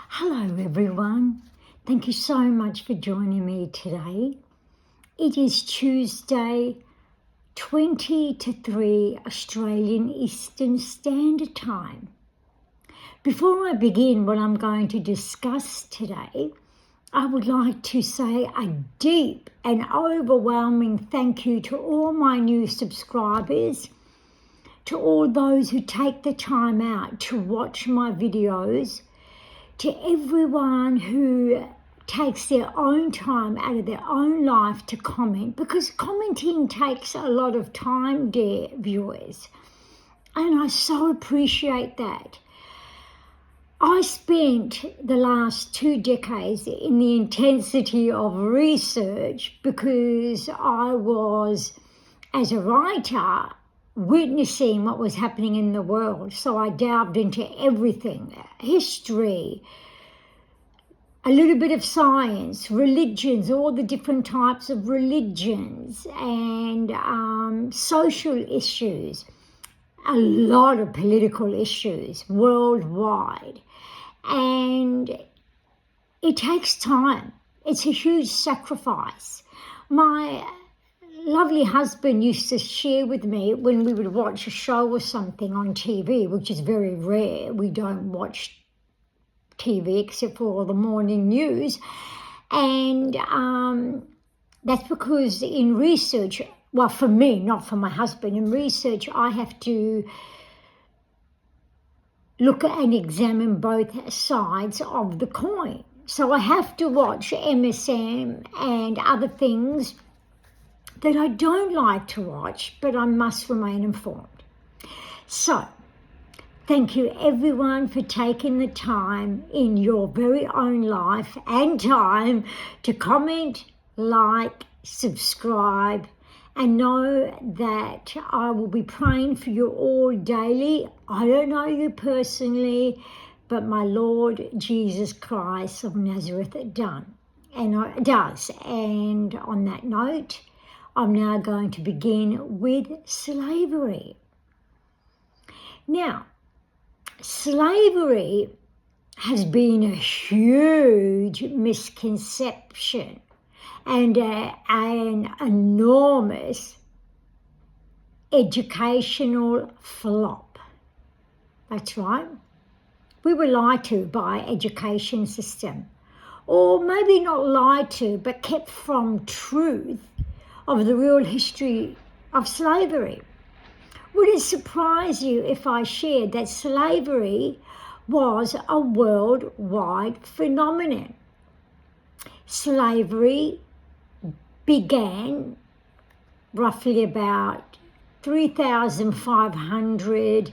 Hello everyone, thank you so much for joining me today. It is Tuesday, 20 to 3 Australian Eastern Standard Time. Before I begin what I'm going to discuss today, I would like to say a deep and overwhelming thank you to all my new subscribers, to all those who take the time out to watch my videos, to everyone who takes their own time out of their own life to comment, because commenting takes a lot of time, dear viewers, and I so appreciate that. I spent the last 2 decades in the intensity of research because I was, as a writer, witnessing what was happening in the world. So I delved into everything: history, a little bit of science, religions, all the different types of religions, and social issues, a lot of political issues worldwide. And it takes time. It's a huge sacrifice. My lovely husband used to share with me when we would watch a show or something on TV, which is very rare. We don't watch TV except for the morning news. And that's because in research, well, for me, not for my husband, in research I have to look at and examine both sides of the coin. So I have to watch MSM and other things that I don't like to watch, but I must remain informed. So, thank you everyone for taking the time in your very own life and time to comment, like, subscribe, and know that I will be praying for you all daily. I don't know you personally, but my Lord Jesus Christ of Nazareth does. And on that note, I'm now going to begin with slavery. Now, slavery has been a huge misconception and an enormous educational flop. That's right. We were lied to by education system, or maybe not lied to, but kept from truth of the real history of slavery. Would it surprise you if I shared that slavery was a worldwide phenomenon? Slavery began roughly about 3,500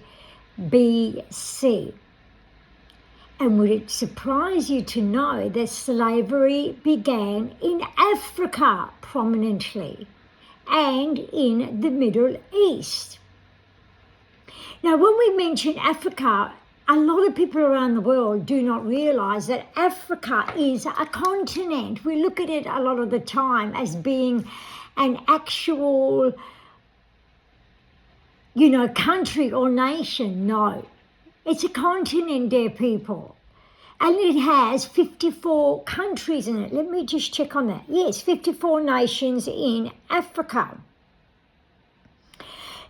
BC. And would it surprise you to know that slavery began in Africa prominently and in the Middle East? Now, when we mention Africa, a lot of people around the world do not realize that Africa is a continent. We look at it a lot of the time as being an actual, country or nation. No, it's a continent, dear people. And it has 54 countries in it. Let me just check on that. Yes, 54 nations in Africa.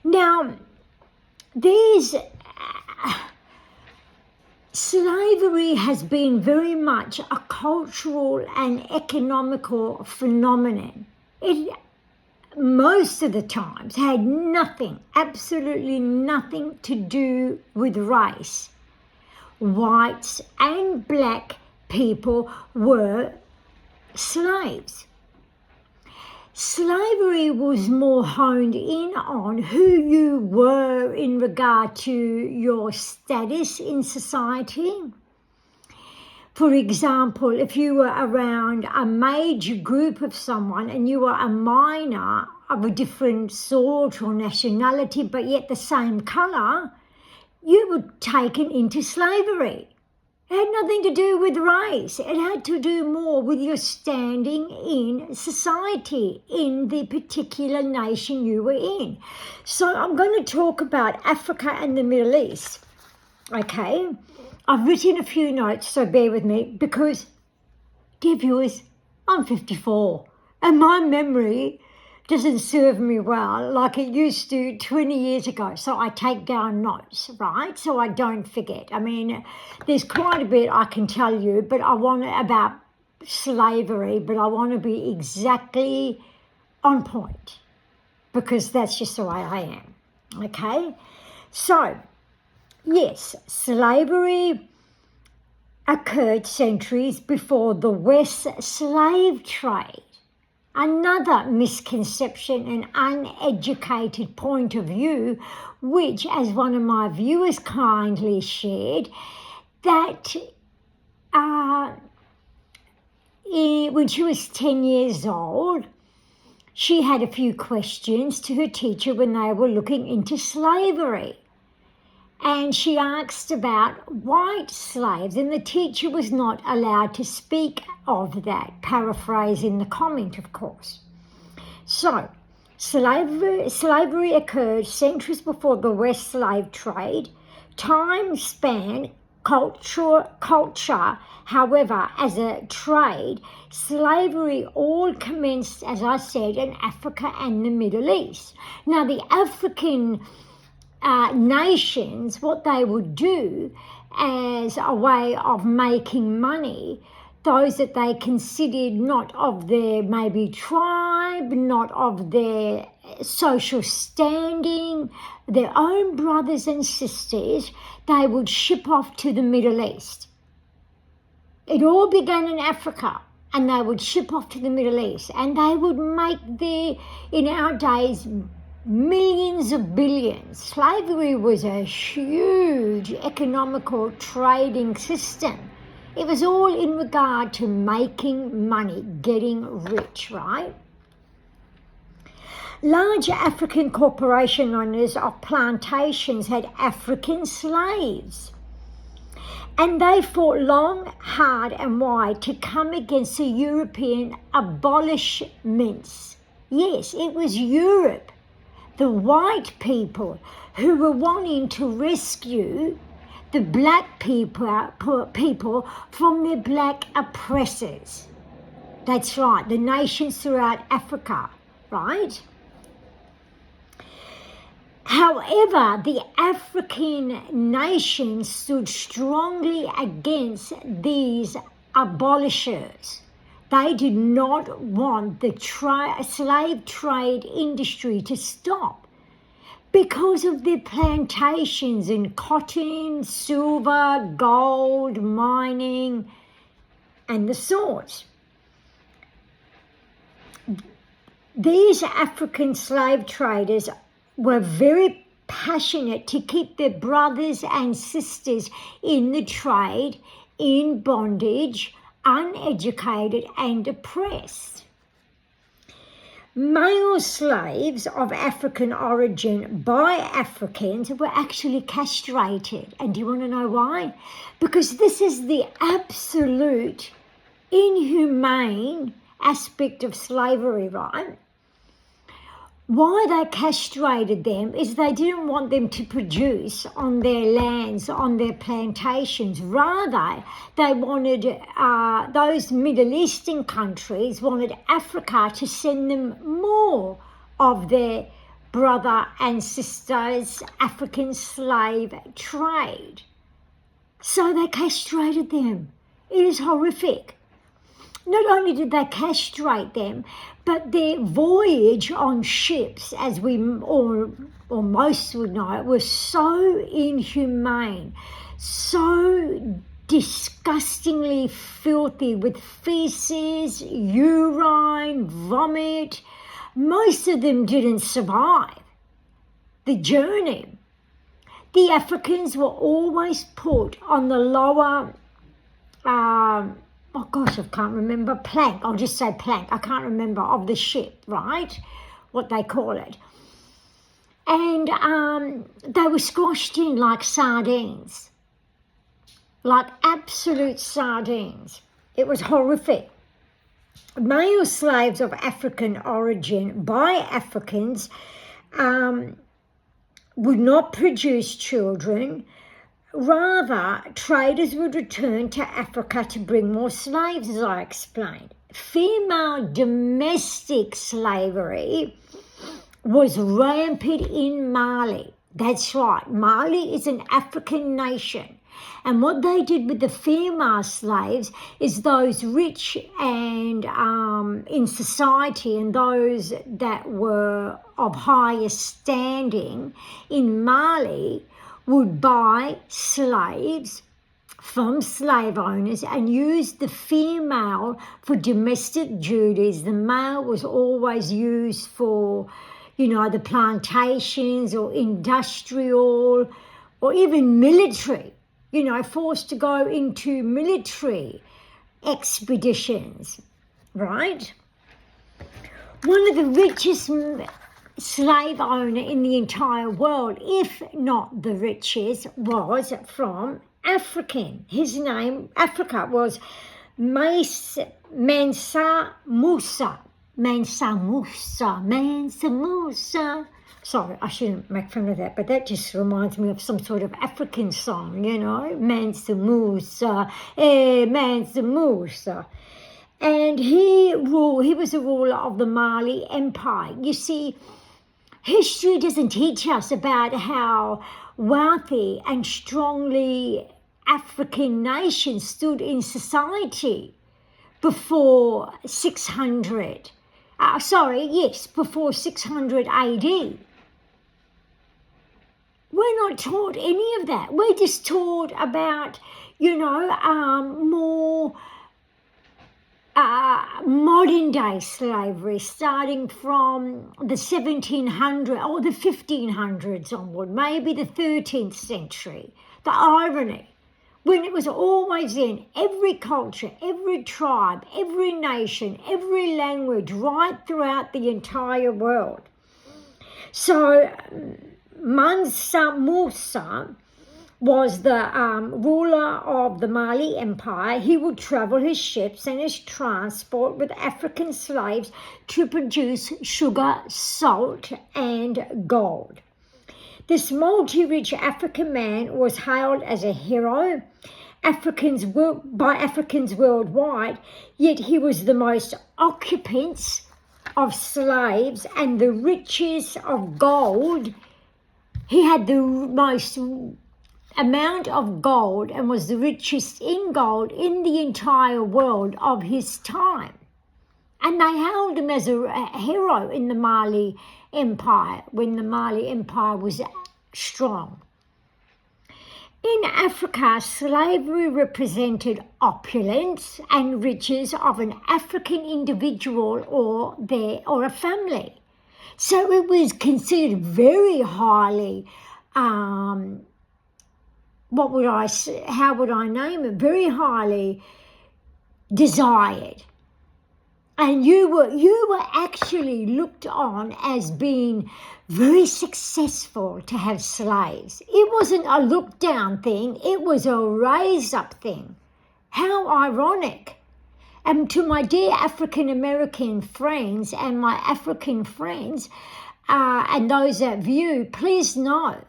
Now, slavery has been very much a cultural and economical phenomenon. It most of the times had nothing, absolutely nothing to do with race. Whites and black people were slaves. Slavery was more honed in on who you were in regard to your status in society. For example, if you were around a major group of someone and you were a minor of a different sort or nationality, but yet the same colour, you were taken into slavery. It had nothing to do with race. It had to do more with your standing in society, in the particular nation you were in. So I'm going to talk about Africa and the Middle East, okay? I've written a few notes, so bear with me, because, dear viewers, I'm 54 and my memory doesn't serve me well like it used to 20 years ago. So I take down notes, right? So I don't forget. I mean, there's quite a bit I can tell you, but I want about slavery, but I want to be exactly on point because that's just the way I am. Okay? So, yes, slavery occurred centuries before the West slave trade. Another misconception and uneducated point of view, which, as one of my viewers kindly shared, that when she was 10 years old, she had a few questions to her teacher when they were looking into slavery. And she asked about white slaves, and the teacher was not allowed to speak of that, paraphrasing the comment, of course. So, slavery occurred centuries before the West slave trade. Time span, culture, however, as a trade, slavery all commenced, as I said, in Africa and the Middle East. Now, the African nations, what they would do as a way of making money, those that they considered not of their maybe tribe, not of their social standing, their own brothers and sisters, they would ship off to the Middle East. It all began in Africa, and they would ship off to the Middle East, and they would make their, in our days, millions of billions. Slavery was a huge economical trading system. It was all in regard to making money, getting rich, right? Large African corporation owners of plantations had African slaves, and they fought long, hard and wide to come against the European abolishments. Yes, it was Europe, the white people, who were wanting to rescue the black people from their black oppressors. That's right, the nations throughout Africa, right? However, the African nations stood strongly against these abolishers. They did not want the slave trade industry to stop because of their plantations in cotton, silver, gold, mining, and the sorts. These African slave traders were very passionate to keep their brothers and sisters in the trade, in bondage, uneducated and oppressed. Male slaves of African origin by Africans were actually castrated. And do you want to know why? Because this is the absolute inhumane aspect of slavery, right? Why they castrated them is they didn't want them to produce on their lands, on their plantations. Rather, they wanted, those Middle Eastern countries wanted Africa to send them more of their brother and sisters' African slave trade. So they castrated them. It is horrific. Not only did they castrate them, but their voyage on ships, as we or most would know, was so inhumane, so disgustingly filthy, with feces, urine, vomit. Most of them didn't survive the journey. The Africans were always put on the lower oh gosh, I can't remember, plank, I'll just say plank, I can't remember, of the ship, right, what they call it. And they were squashed in like sardines, like absolute sardines. It was horrific. Male slaves of African origin by Africans would not produce children, Rather, traders would return to Africa to bring more slaves, as I explained. Female domestic slavery was rampant in Mali. That's right, Mali is an African nation. And what they did with the female slaves is those rich and in society and those that were of higher standing in Mali would buy slaves from slave owners and use the female for domestic duties. The male was always used for, the plantations or industrial or even military, forced to go into military expeditions, right? One of the richest slave owner in the entire world, if not the richest, was from African. His name, Africa, was Mansa Musa. Mansa Musa. Sorry, I shouldn't make fun of that, but that just reminds me of some sort of African song, Mansa Musa, Mansa Musa. And he was a ruler of the Mali Empire. You see, history doesn't teach us about how wealthy and strongly African nations stood in society before 600. Before 600 AD. We're not taught any of that. We're just taught about, more modern day slavery, starting from the 1700s or the 1500s onward, maybe the 13th century. The irony, when it was always in every culture, every tribe, every nation, every language, right throughout the entire world. So Mansa Musa was the ruler of the Mali Empire. He would travel his ships and his transport with African slaves to produce sugar, salt, and gold. This multi-rich African man was hailed as a hero by Africans worldwide, yet he was the most occupants of slaves and the richest of gold. He had the most amount of gold and was the richest in gold in the entire world of his time. And they hailed him as a hero in the Mali Empire when the Mali Empire was strong. In Africa, slavery represented opulence and riches of an African individual or a family. So it was considered very highly, how would I name it? Very highly desired. And you were actually looked on as being very successful to have slaves. It wasn't a look down thing, it was a raise up thing. How ironic. And to my dear African American friends and my African friends and those that view, please know,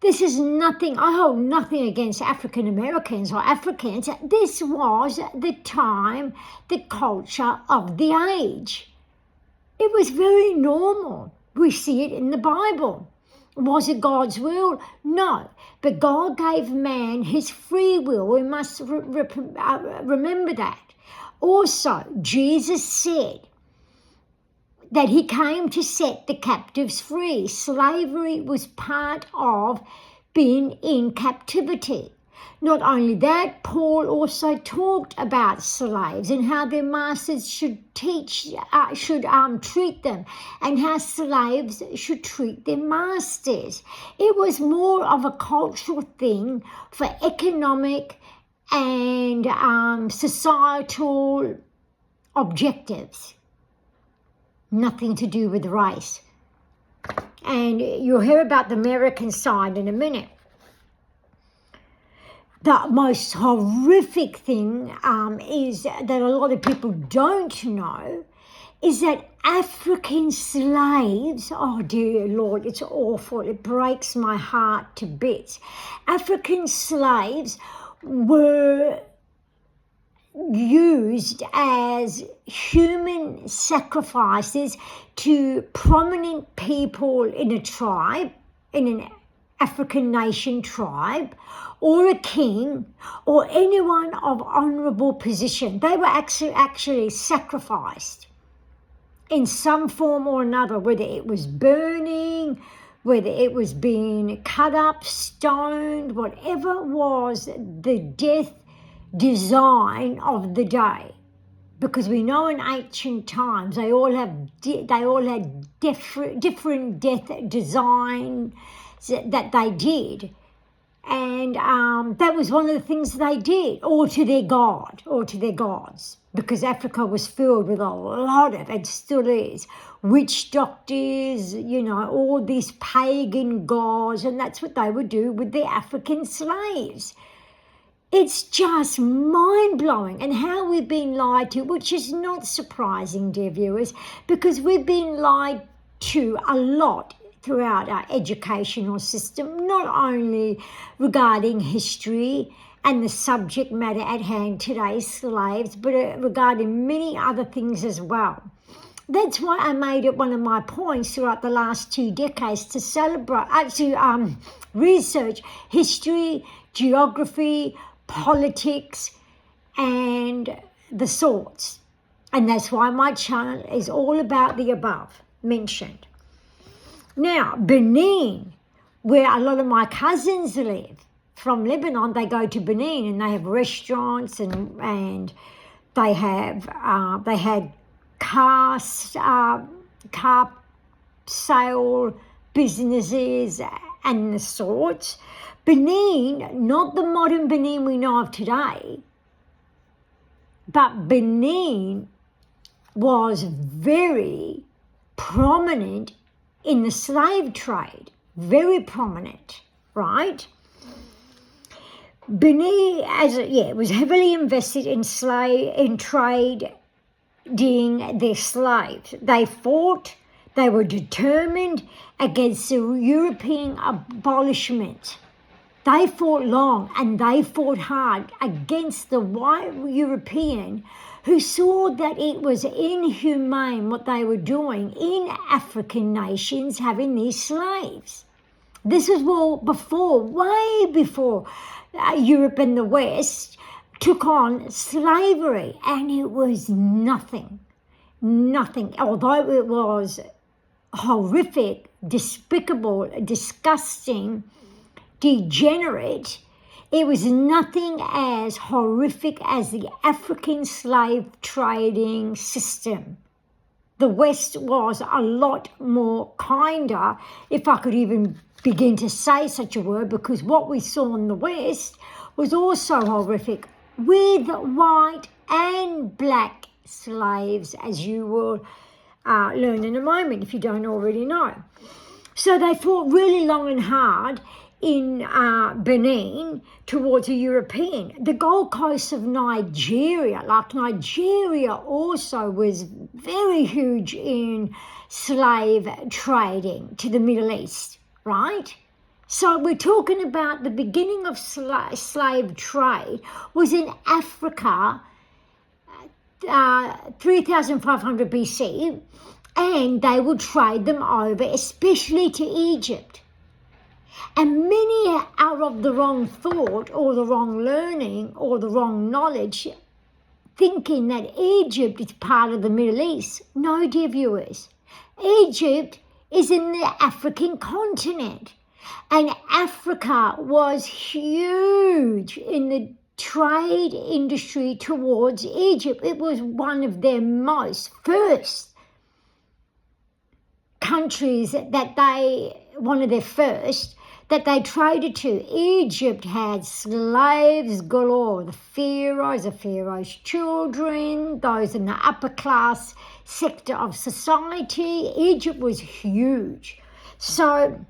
this is nothing, I hold nothing against African Americans or Africans. This was the time, the culture of the age. It was very normal. We see it in the Bible. Was it God's will? No. But God gave man his free will. We must remember that. Also, Jesus said that he came to set the captives free. Slavery was part of being in captivity. Not only that, Paul also talked about slaves and how their masters should treat them, and how slaves should treat their masters. It was more of a cultural thing for economic and societal objectives. Nothing to do with race. And you'll hear about the American side in a minute. The most horrific thing is that a lot of people don't know is that African slaves, oh dear Lord, it's awful. It breaks my heart to bits. African slaves were used as human sacrifices to prominent people in a tribe, in an African nation tribe, or a king, or anyone of honourable position. They were actually sacrificed in some form or another, whether it was burning, whether it was being cut up, stoned, whatever was the death design of the day. Because we know in ancient times they all had different death designs that they did. And that was one of the things they did, or to their god, or to their gods, because Africa was filled with a lot of, it still is, witch doctors, all these pagan gods, and that's what they would do with their African slaves. It's just mind-blowing, and how we've been lied to, which is not surprising, dear viewers, because we've been lied to a lot throughout our educational system, not only regarding history and the subject matter at hand today, slaves, but regarding many other things as well. That's why I made it one of my points throughout the last 2 decades to research history, geography, politics, and the sorts. And that's why my channel is all about the above mentioned. Now, Benin, where a lot of my cousins live, from Lebanon, they go to Benin and they have restaurants and they had car sale businesses and the sorts. Benin, not the modern Benin we know of today, but Benin was very prominent in the slave trade, very prominent, right? Benin, was heavily invested in trading their slaves. They fought, they were determined against the European abolishment. They fought long and they fought hard against the white European who saw that it was inhumane what they were doing in African nations having these slaves. This was way before Europe and the West took on slavery, and it was nothing. Although it was horrific, despicable, disgusting, degenerate, it was nothing as horrific as the African slave trading system. The West was a lot more kinder, if I could even begin to say such a word, because what we saw in the West was also horrific, with white and black slaves, as you will learn in a moment if you don't already know. So they fought really long and hard in Benin towards a European. The Gold Coast of Nigeria, Nigeria also was very huge in slave trading to the Middle East, right? So we're talking about the beginning of slave trade was in Africa, 3,500 BC, and they would trade them over, especially to Egypt. And many are out of the wrong thought or the wrong learning or the wrong knowledge, thinking that Egypt is part of the Middle East. No, dear viewers, Egypt is in the African continent. And Africa was huge in the trade industry towards Egypt. It was one of their first countries one of their first that they traded to. Egypt had slaves galore, the pharaoh's children, those in the upper class sector of society. Egypt was huge. So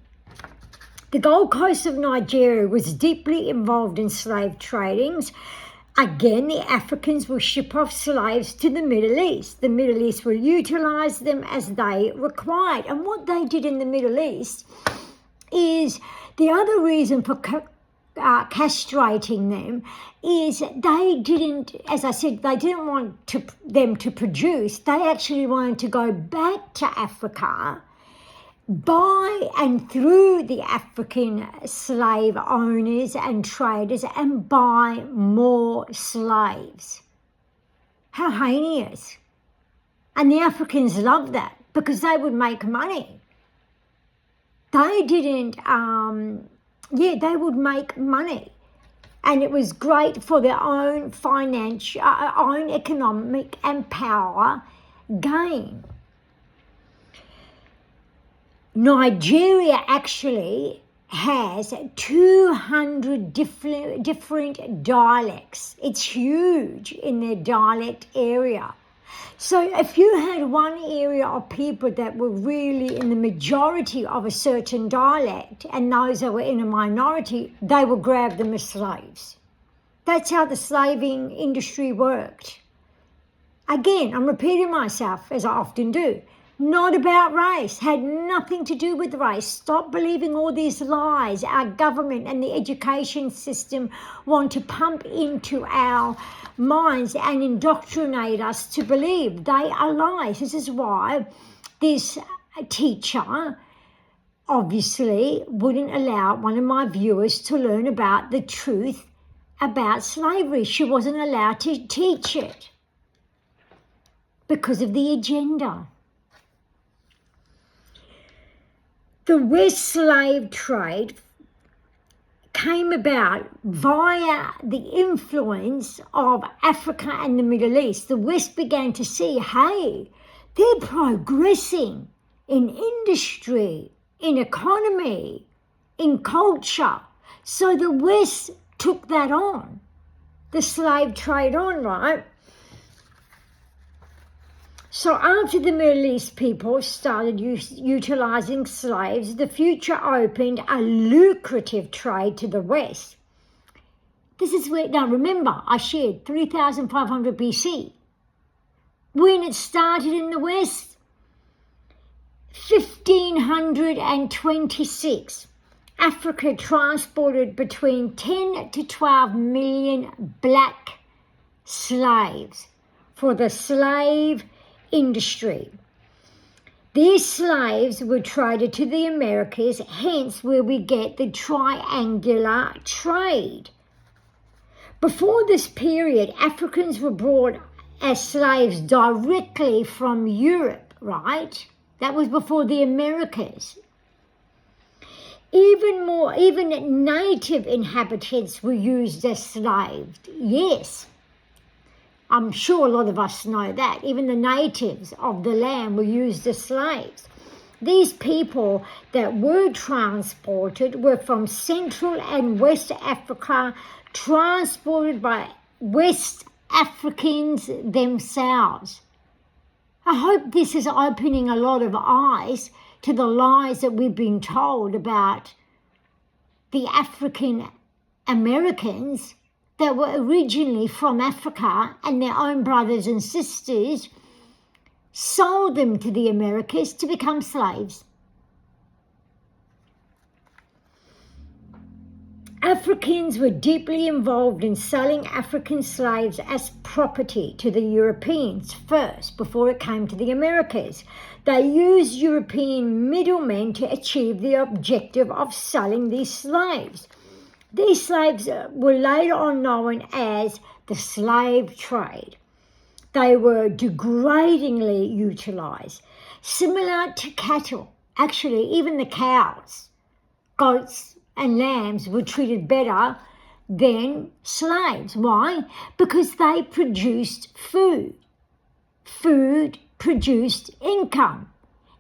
the Gold Coast of Nigeria was deeply involved in slave tradings. Again, the Africans will ship off slaves to the Middle East. The Middle East will utilize them as they required. And what they did in the Middle East is the other reason for castrating them is they didn't, as I said, they didn't want them to produce. They actually wanted to go back to Africa, by and through the African slave owners and traders, and buy more slaves. How heinous. And the Africans loved that because they would make money. They didn't, they would make money. And it was great for their own financial, own economic and power gain. Nigeria actually has 200 different dialects. It's huge in their dialect area. So if you had one area of people that were really in the majority of a certain dialect and those that were in a minority, they would grab them as slaves. That's how the slaving industry worked. Again, I'm repeating myself as I often do. Not about race, had nothing to do with race. Stop believing all these lies our government and the education system want to pump into our minds and indoctrinate us to believe. They are lies. This is why this teacher obviously wouldn't allow one of my viewers to learn about the truth about slavery. She wasn't allowed to teach it because of the agenda. The West slave trade came about via the influence of Africa and the Middle East. The West began to see, hey, they're progressing in industry, in economy, in culture. So the West took that on, the slave trade on, right? So after the Middle East people started utilizing slaves, the future opened a lucrative trade to the West. This is where, now remember, I shared 3,500 BC. When it started in the West, 1526. Africa transported between 10 to 12 million black slaves for the slave industry. These slaves were traded to the Americas, hence where we get the triangular trade. Before this period, Africans were brought as slaves directly from Europe, right? That was before the Americas. Even native inhabitants were used as slaves. Yes, I'm sure a lot of us know that. Even the natives of the land were used as slaves. These people that were transported were from Central and West Africa, transported by West Africans themselves. I hope this is opening a lot of eyes to the lies that we've been told about the African Americans that were originally from Africa, and their own brothers and sisters sold them to the Americas to become slaves. Africans were deeply involved in selling African slaves as property to the Europeans first, before it came to the Americas. They used European middlemen to achieve the objective of selling these slaves. These slaves were later on known as the slave trade. They were degradingly utilized, similar to cattle. Actually, even the cows, goats, and lambs were treated better than slaves. Why? Because they produced food. Food produced income.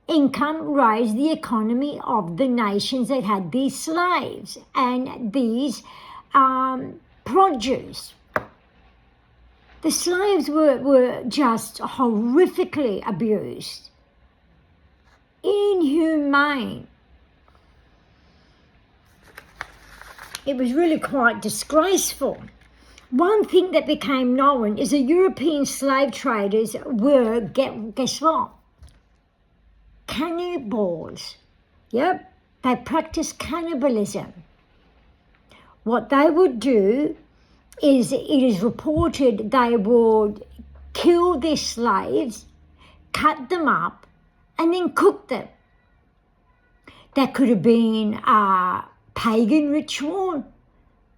Income raised the economy of the nations that had these slaves and these produce. The slaves were just horrifically abused. Inhumane. It was really quite disgraceful. One thing that became known is the European slave traders were, guess what? Cannibals. Yep, they practiced cannibalism. What they would do is, it is reported, they would kill their slaves, cut them up, and then cook them. That could have been a pagan ritual,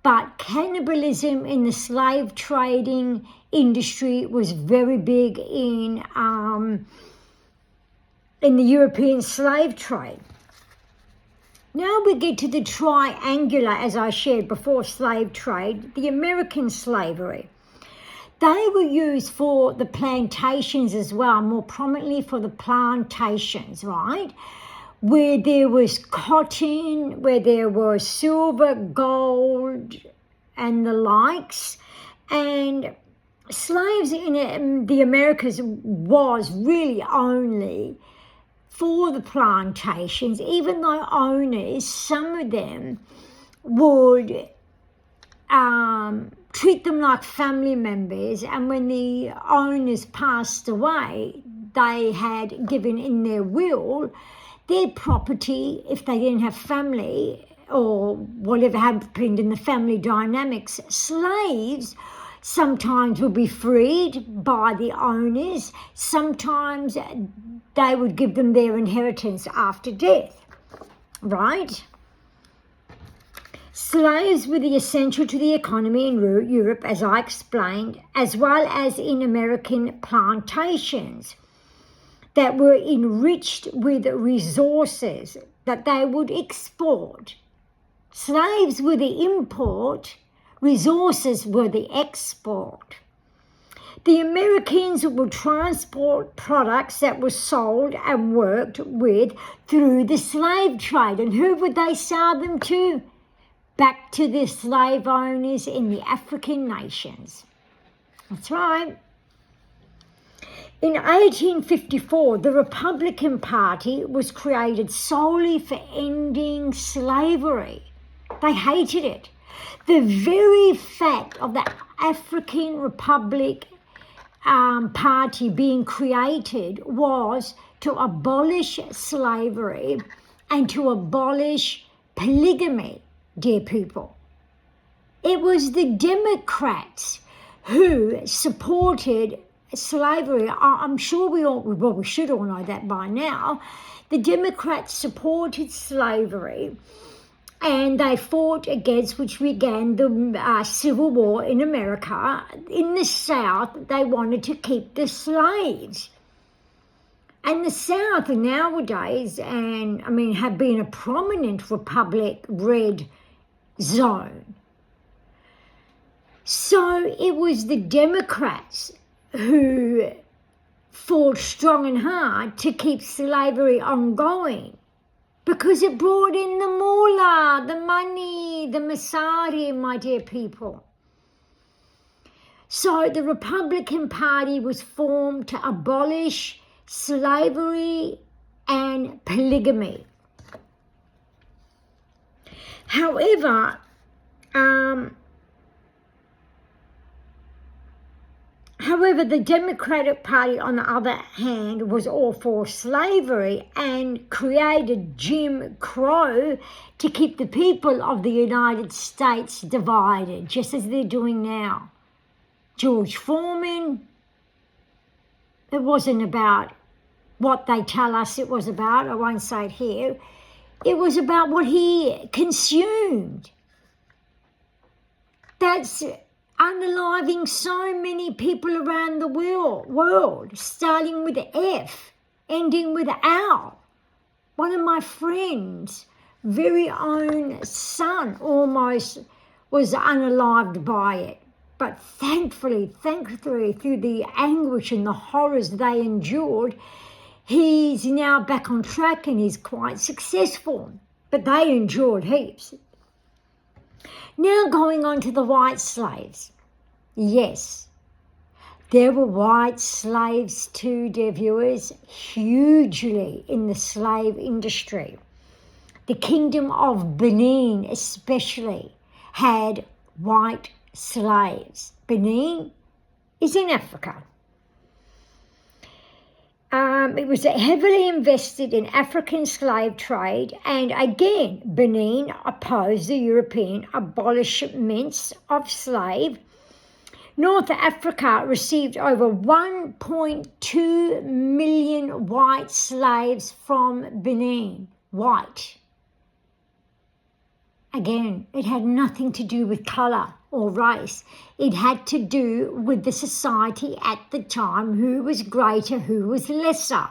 but cannibalism in the slave trading industry was very big in the European slave trade. Now we get to the triangular, as I shared before, slave trade, the American slavery. They were used for the plantations as well, more prominently for the plantations, right? Where there was cotton, where there was silver, gold, and the likes. And slaves in the Americas was really only for the plantations, even though owners, some of them would treat them like family members, and when the owners passed away, they had given in their will their property, if they didn't have family or whatever happened in the family dynamics. Slaves sometimes would be freed by the owners, sometimes they would give them their inheritance after death, right? Slaves were the essential to the economy in Europe, as I explained, as well as in American plantations that were enriched with resources that they would export. Slaves were the import, resources were the export. The Americans would transport products that were sold and worked with through the slave trade. And who would they sell them to? Back to the slave owners in the African nations. That's right. In 1854, the Republican Party was created solely for ending slavery. They hated it. The very fact of the African Republic Party being created was to abolish slavery and to abolish polygamy, dear people. It was the Democrats who supported slavery. I'm sure we should all know that by now. The Democrats supported slavery, and they fought against, which began the Civil War in America. In the South, they wanted to keep the slaves. And the South nowadays, have been a prominent Republic red zone. So it was the Democrats who fought strong and hard to keep slavery ongoing, because it brought in the moolah, the money, the masari, my dear people. So the Republican Party was formed to abolish slavery and polygamy. However, the Democratic Party, on the other hand, was all for slavery and created Jim Crow to keep the people of the United States divided, just as they're doing now. George Foreman, it wasn't about what they tell us it was about. I won't say it here. It was about what he consumed. That's unaliving so many people around the world, starting with F, ending with L. One of my friends' very own son almost was unalived by it. But thankfully, through the anguish and the horrors they endured, he's now back on track and he's quite successful. But they endured heaps. Now going on to the white slaves. Yes, there were white slaves too, dear viewers, hugely in the slave industry. The Kingdom of Benin especially had white slaves. Benin is in Africa. It was heavily invested in African slave trade, and again, Benin opposed the European abolishments of slave. North Africa received over 1.2 million white slaves from Benin. White. Again, it had nothing to do with colour or race. It had to do with the society at the time, who was greater, who was lesser,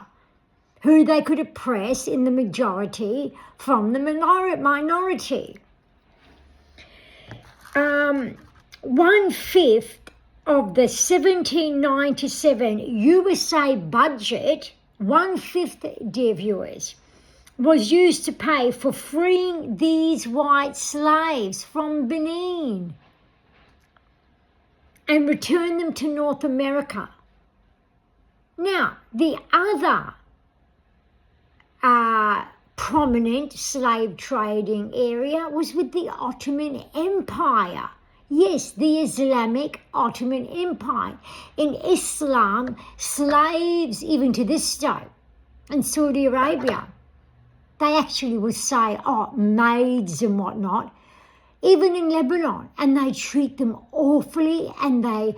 who they could oppress in the majority from the minority. 1/5 of the 1797 USA budget, 1/5, dear viewers, was used to pay for freeing these white slaves from Benin and return them to North America. Now, the other prominent slave trading area was with the Ottoman Empire. Yes, the Islamic Ottoman Empire. In Islam, slaves, even to this day, in Saudi Arabia, they actually would say, maids and whatnot, even in Lebanon, and they treat them awfully, and they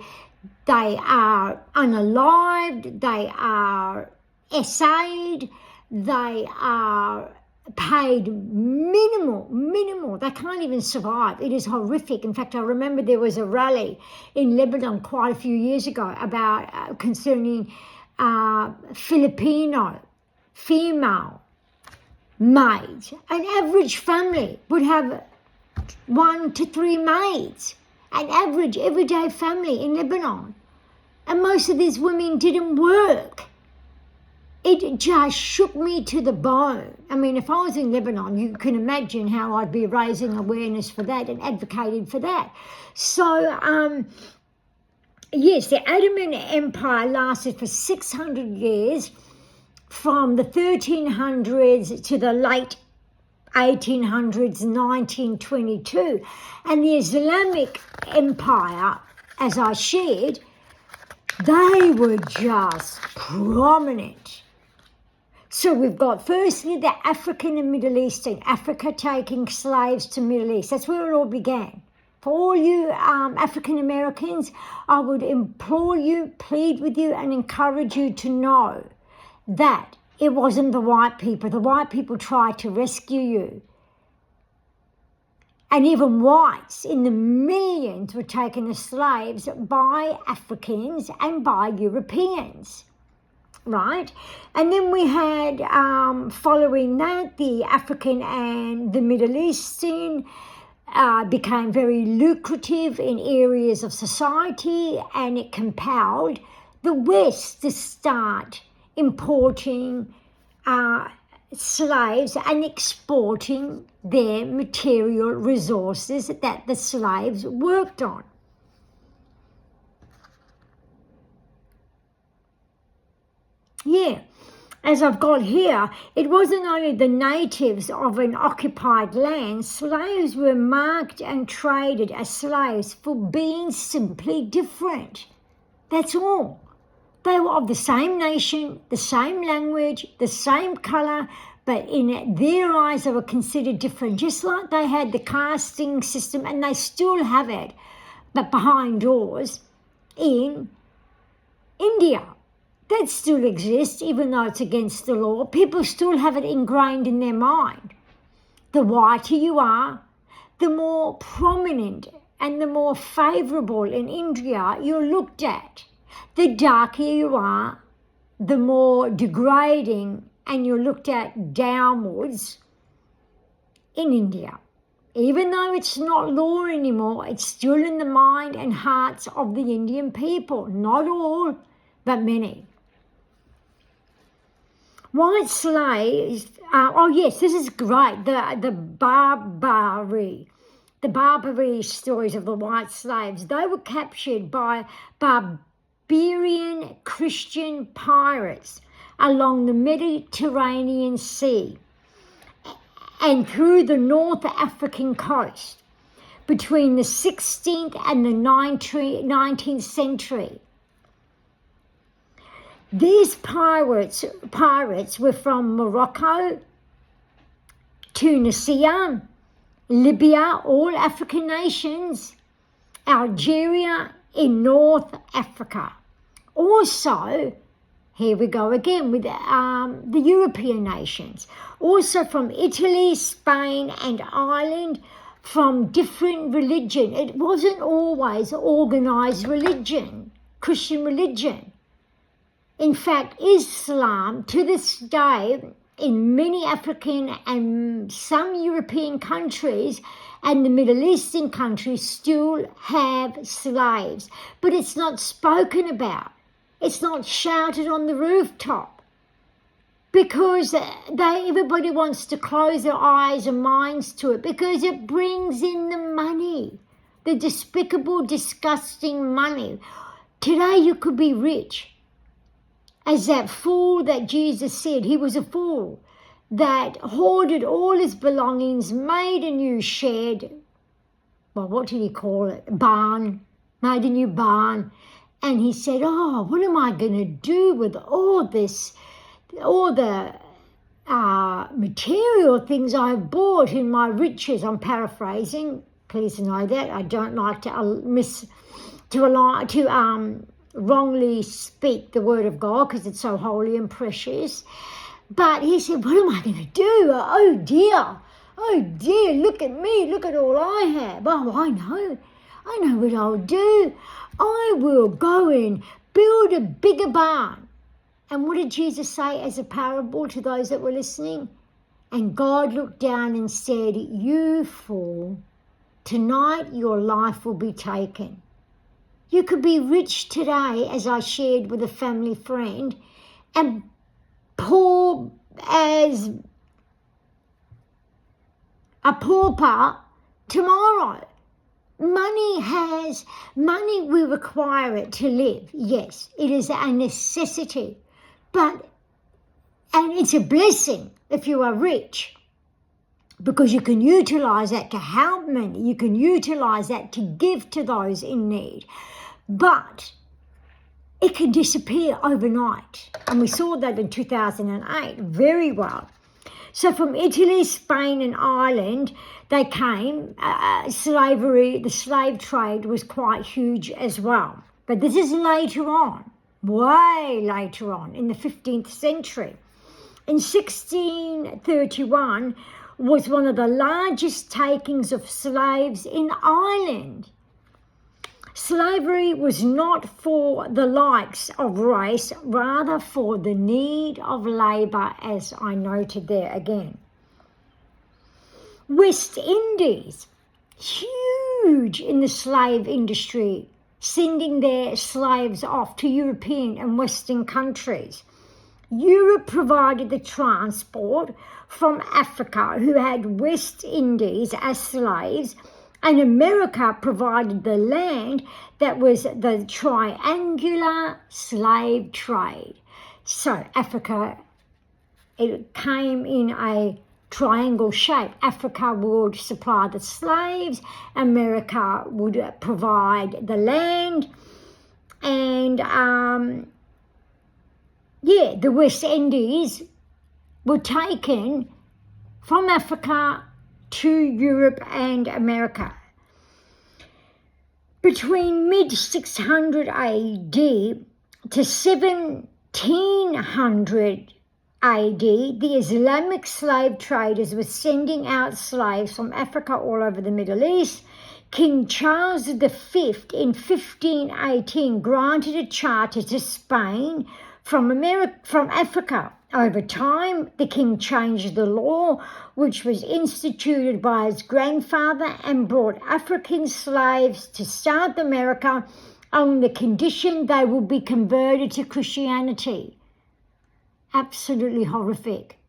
are unalived, they are essayed, they are paid minimal. They can't even survive. It is horrific. In fact, I remember there was a rally in Lebanon quite a few years ago about concerning Filipino female maids. An average family would have 1 to 3 maids, an average everyday family in Lebanon. And most of these women didn't work. It just shook me to the bone. I mean, if I was in Lebanon, you can imagine how I'd be raising awareness for that and advocating for that. So, yes, the Ottoman Empire lasted for 600 years, from the 1300s to the late 1800s, 1922. And the Islamic Empire, as I shared, they were just prominent. So we've got firstly the African and Middle Eastern, Africa taking slaves to Middle East. That's where it all began. For all you African Americans, I would implore you, plead with you, and encourage you to know that it wasn't the white people. The white people tried to rescue you. And even whites in the millions were taken as slaves by Africans and by Europeans, right? And then we had, following that, the African and the Middle Eastern became very lucrative in areas of society, and it compelled the West to start importing slaves and exporting their material resources that the slaves worked on. Yeah, as I've got here, it wasn't only the natives of an occupied land. Slaves were marked and traded as slaves for being simply different. That's all. They were of the same nation, the same language, the same colour, but in their eyes they were considered different, just like they had the casting system, and they still have it, but behind doors in India. That still exists, even though it's against the law. People still have it ingrained in their mind. The whiter you are, the more prominent and the more favourable in India you're looked at. The darker you are, the more degrading and you're looked at downwards in India. Even though it's not law anymore, it's still in the mind and hearts of the Indian people. Not all, but many. White slaves, yes, this is great, the Barbary stories of the white slaves. They were captured by barbarian Christian pirates along the Mediterranean Sea and through the North African coast. between the 16th and the 19th century. These pirates were from Morocco, Tunisia, Libya, all African nations, Algeria in North Africa. Also, here we go again with the European nations. Also from Italy, Spain and Ireland, from different religion. It wasn't always organised religion, Christian religion. In fact, Islam to this day in many African and some European countries and the Middle Eastern countries still have slaves. But it's not spoken about. It's not shouted on the rooftop because everybody wants to close their eyes and minds to it because it brings in the money, the despicable, disgusting money. Today you could be rich. As that fool that Jesus said, he was a fool that hoarded all his belongings, made a new shed. Well, what did he call it? Barn. Made a new barn. And he said, oh, what am I going to do with all this, all the material things I've bought in my riches? I'm paraphrasing. Please know that. I don't like to wrongly speak the word of God because it's so holy and precious. But he said, what am I going to do? Oh dear, look at me, look at all I have. Oh, I know what I'll do. I will go and build a bigger barn. And what did Jesus say as a parable to those that were listening? And God looked down and said, you fool, tonight your life will be taken. You could be rich today, as I shared with a family friend, and poor as a pauper tomorrow. Money we require it to live. Yes, it is a necessity. And it's a blessing if you are rich because you can utilize that to help many. You can utilize that to give to those in need. But it can disappear overnight. And we saw that in 2008 very well. So from Italy, Spain and Ireland, they came. Slavery, the slave trade was quite huge as well. But this is later on, way later on, in the 15th century. In 1631 was one of the largest takings of slaves in Ireland. Slavery was not for the likes of race, rather for the need of labour, as I noted there again. West Indies, huge in the slave industry, sending their slaves off to European and Western countries. Europe provided the transport from Africa, who had West Indies as slaves, and America provided the land that was the triangular slave trade. So Africa, it came in a triangle shape. Africa would supply the slaves, America would provide the land, and the West Indies were taken from Africa to Europe and America. Between mid-600 AD to 1700 AD, the Islamic slave traders were sending out slaves from Africa all over the Middle East. King Charles V in 1518 granted a charter to Spain from Africa. Over time, the king changed the law, which was instituted by his grandfather, and brought African slaves to South America on the condition they would be converted to Christianity. Absolutely horrific.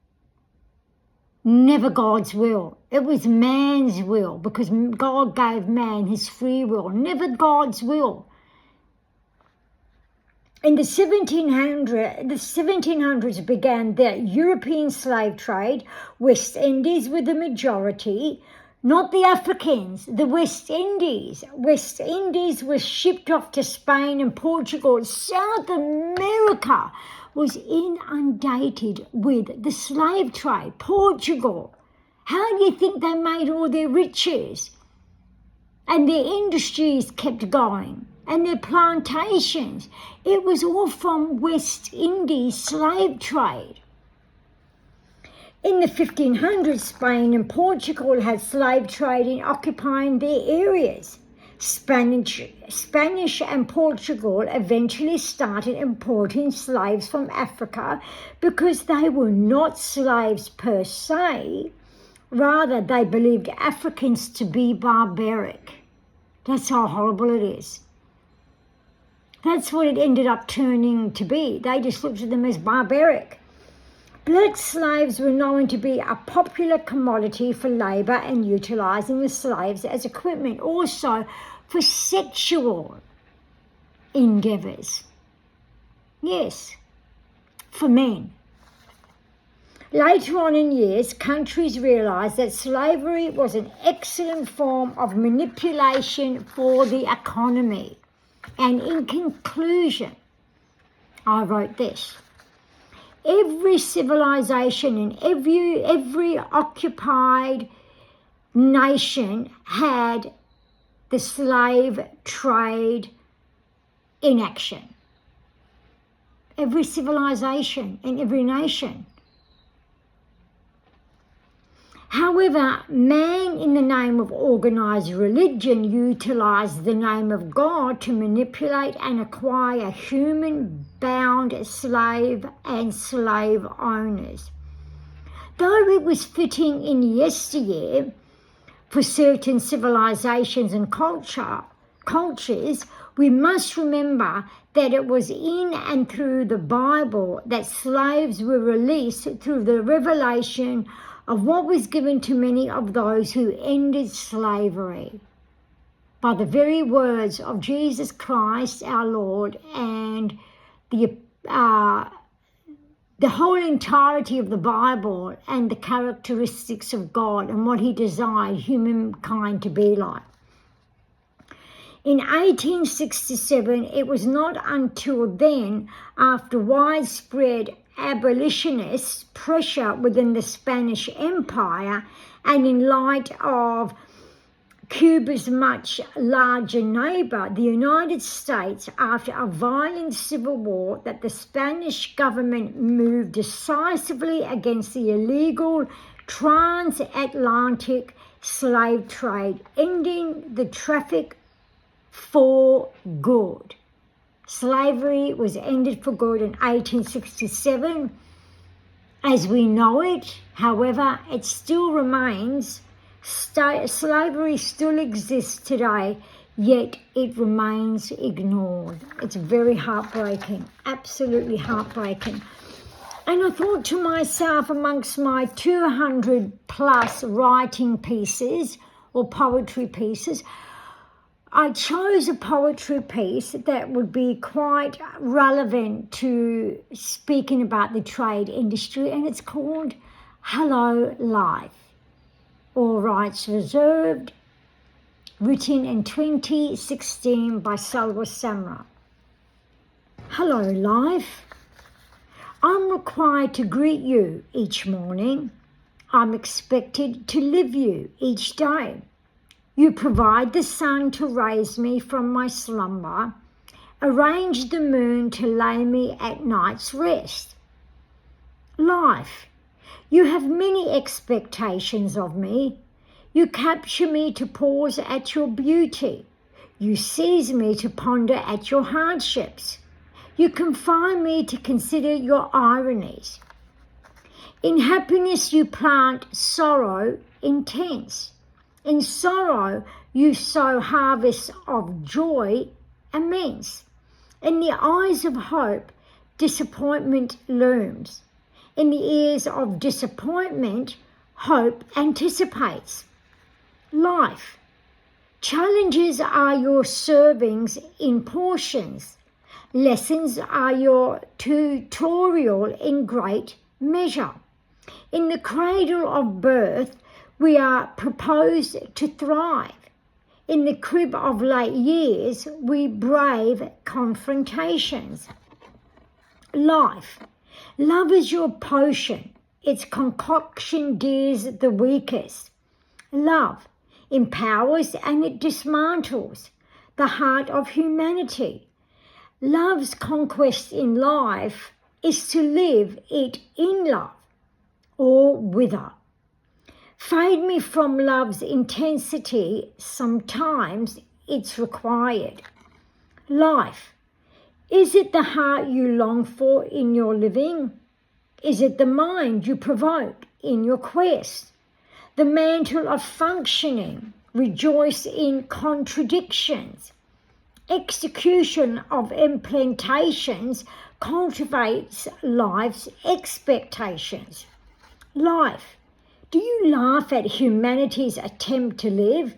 Never God's will. It was man's will, because God gave man his free will. Never God's will. In the 1700s began the European slave trade. West Indies were the majority. Not the Africans, the West Indies. West Indies was shipped off to Spain and Portugal. South America was inundated with the slave trade. Portugal. How do you think they made all their riches? And their industries kept going. And their plantations. It was all from West Indies slave trade. In the 1500s, Spain and Portugal had slave trade in occupying their areas. Spanish and Portugal eventually started importing slaves from Africa because they were not slaves per se. Rather, they believed Africans to be barbaric. That's how horrible it is. That's what it ended up turning to be. They just looked at them as barbaric. Black slaves were known to be a popular commodity for labour and utilising the slaves as equipment, also for sexual endeavours. Yes, for men. Later on in years, countries realised that slavery was an excellent form of manipulation for the economy. And in conclusion, I wrote this. Every civilization and every occupied nation had the slave trade in action. Every civilization and every nation. However, man in the name of organised religion utilised the name of God to manipulate and acquire human-bound slave and slave owners. Though it was fitting in yesteryear for certain civilizations and cultures, we must remember that it was in and through the Bible that slaves were released through the revelation of what was given to many of those who ended slavery by the very words of Jesus Christ our Lord and the whole entirety of the Bible and the characteristics of God and what he desired humankind to be like. In 1867, it was not until then, after widespread abolitionist pressure within the Spanish Empire and in light of Cuba's much larger neighbour, the United States, after a violent civil war, that the Spanish government moved decisively against the illegal transatlantic slave trade, ending the traffic for good. Slavery was ended for good in 1867 as we know it. However, it still remains, slavery still exists today, yet it remains ignored. It's very heartbreaking, absolutely heartbreaking. And I thought to myself, amongst my 200 plus writing pieces or poetry pieces, I chose a poetry piece that would be quite relevant to speaking about the trade industry, and it's called Hello Life, All Rights Reserved, written in 2016 by Salwa Samra. Hello life, I'm required to greet you each morning. I'm expected to live you each day. You provide the sun to raise me from my slumber, arrange the moon to lay me at night's rest. Life, you have many expectations of me. You capture me to pause at your beauty. You seize me to ponder at your hardships. You confine me to consider your ironies. In happiness you plant sorrow intense. In sorrow you sow harvests of joy immense. In the eyes of hope, disappointment looms. In the ears of disappointment, hope anticipates. Life, challenges are your servings in portions. Lessons are your tutorial in great measure. In the cradle of birth, We are proposed to thrive. In the crib of late years, we brave confrontations. Life. Love is your potion. Its concoction dears the weakest. Love empowers and it dismantles the heart of humanity. Love's conquest in life is to live it in love or wither. Fade me from love's intensity, sometimes it's required. Life. Is it the heart you long for in your living? Is it the mind you provoke in your quest? The mantle of functioning, rejoice in contradictions. Execution of implantations cultivates life's expectations. Life. Do you laugh at humanity's attempt to live?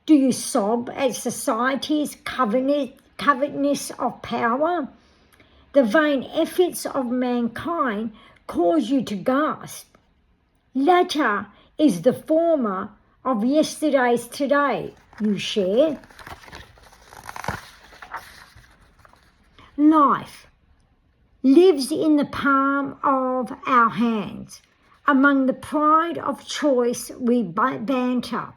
Do you sob at society's covetousness of power? The vain efforts of mankind cause you to gasp. Latter is the former of yesterday's today you share. Life lives in the palm of our hands. Among the pride of choice we banter.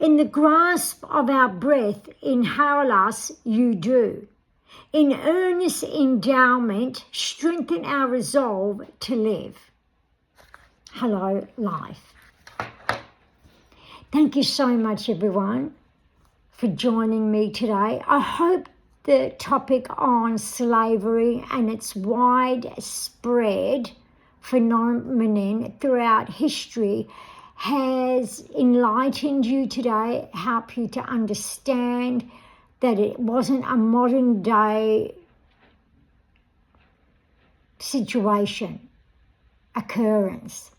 In the grasp of our breath, inhale us you do. In earnest endowment, strengthen our resolve to live. Hello, life. Thank you so much, everyone, for joining me today. I hope the topic on slavery and its widespread phenomenon throughout history has enlightened you today, helped you to understand that it wasn't a modern day situation, occurrence.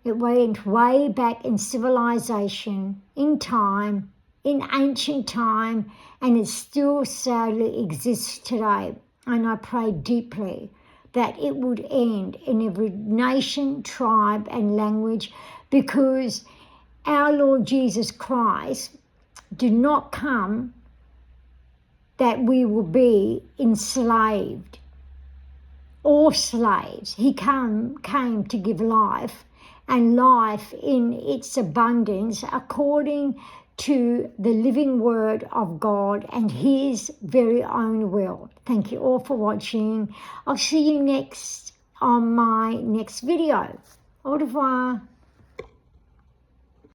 It went way back in civilization, in time, in ancient time, and it still sadly exists today. And I pray deeply that it would end in every nation, tribe, and language, because our Lord Jesus Christ did not come that we will be enslaved or slaves. He came to give life, and life in its abundance according to the living word of God and his very own will. Thank you all for watching. I'll see you next on my next video. Au revoir.